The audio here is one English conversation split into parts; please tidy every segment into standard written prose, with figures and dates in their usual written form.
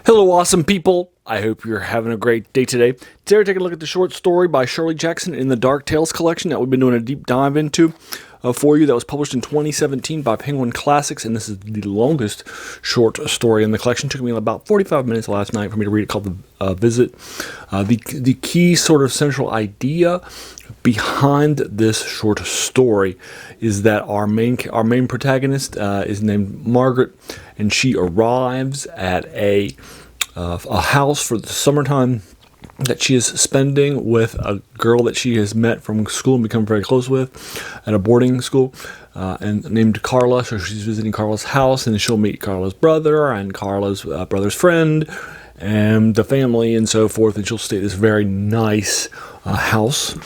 Hello, awesome people. I hope you're having a great day today. Today we're taking a look at the short story by Shirley Jackson in the Dark Tales collection that we've been doing a deep dive into for you. That was published in 2017 by Penguin Classics, and this is the longest short story in the collection. It took me about 45 minutes last night for me to read it, called The Visit. The key sort of central idea behind this short story is that our main protagonist is named Margaret, and she arrives at a house for the summertime that she is spending with a girl that she has met from school and become very close with at a boarding school, and named Carla. So she's visiting Carla's house, and she'll meet Carla's brother and Carla's brother's friend and the family and so forth, and she'll stay at this very nice house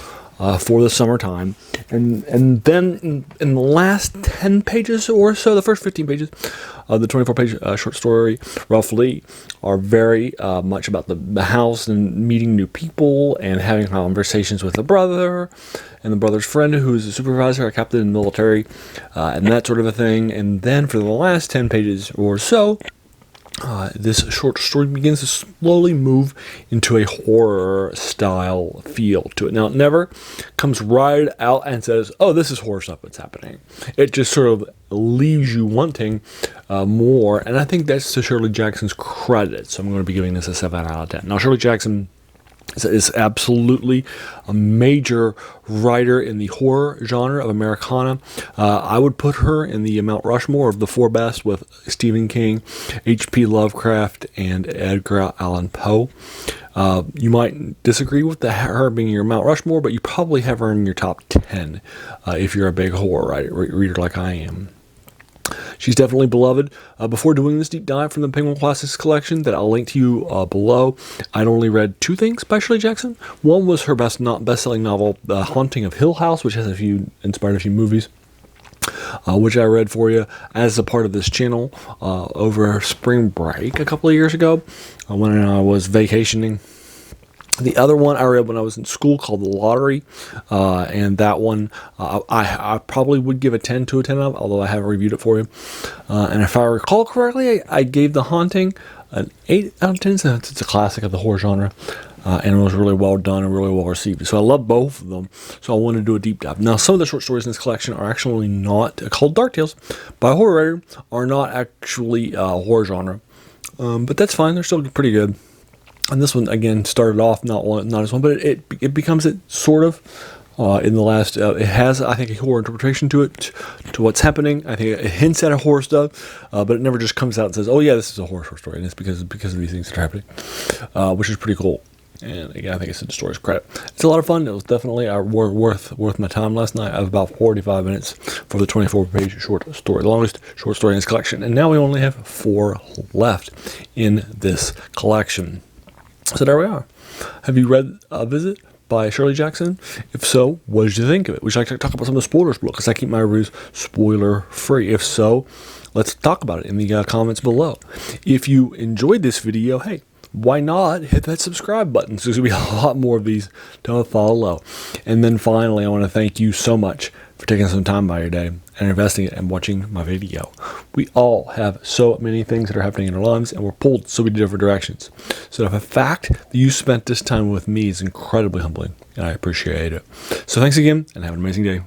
for the summertime. And then in the last 10 pages or so, the first 15 pages of the 24-page short story, roughly, are very much about the house and meeting new people and having conversations with the brother and the brother's friend, who's a supervisor, a captain in the military, and that sort of a thing. And then for the last 10 pages or so, this short story begins to slowly move into a horror-style feel to it. Now, it never comes right out and says, oh, this is horror stuff that's happening. It just sort of leaves you wanting more, and I think that's to Shirley Jackson's credit, so I'm going to be giving this a 7 out of 10. Now, Shirley Jackson is absolutely a major writer in the horror genre of Americana. I would put her in the Mount Rushmore of the four best, with Stephen King, H.P. Lovecraft, and Edgar Allan Poe. You might disagree with her being your Mount Rushmore, but you probably have her in your top 10 if you're a big horror reader like I am. She's definitely beloved. Before doing this deep dive from the Penguin Classics collection that I'll link to you below, I'd only read two things by Shirley Jackson. One was her best-selling novel, The Haunting of Hill House, which has inspired a few movies, which I read for you as a part of this channel over spring break a couple of years ago when I was vacationing. The other one I read when I was in school, called The Lottery, and that one I probably would give a 10 to a 10 of, although I haven't reviewed it for you. And if I recall correctly, I gave The Haunting an 8 out of 10, so it's a classic of the horror genre, and it was really well done and really well received. So I love both of them, so I wanted to do a deep dive. Now, some of the short stories in this collection are actually not called Dark Tales by a horror writer, are not actually horror genre, but that's fine, they're still pretty good. And this one, again, started off not as one, but it becomes it sort of in the last. It has, I think, a horror interpretation to it, to what's happening. I think it hints at a horror stuff, but it never just comes out and says, "Oh yeah, this is a horror short story," and it's because of these things that are happening, which is pretty cool. And again, I think it's the story's credit. It's a lot of fun. It was definitely worth my time last night. I have about 45 minutes for the 24-page short story, the longest short story in this collection. And now we only have 4 left in this collection. So there we are. Have you read A Visit by Shirley Jackson? If so, what did you think of it? Would you like to talk about some of the spoilers below? Because I keep my reviews spoiler free. If so, let's talk about it in the comments below. If you enjoyed this video, hey, why not hit that subscribe button? So there's going to be a lot more of these to follow. And then finally, I want to thank you so much for taking some time by your day and investing it and watching my video. We all have so many things that are happening in our lives, and we're pulled so many different directions. So the fact that you spent this time with me is incredibly humbling, and I appreciate it. So thanks again, and have an amazing day.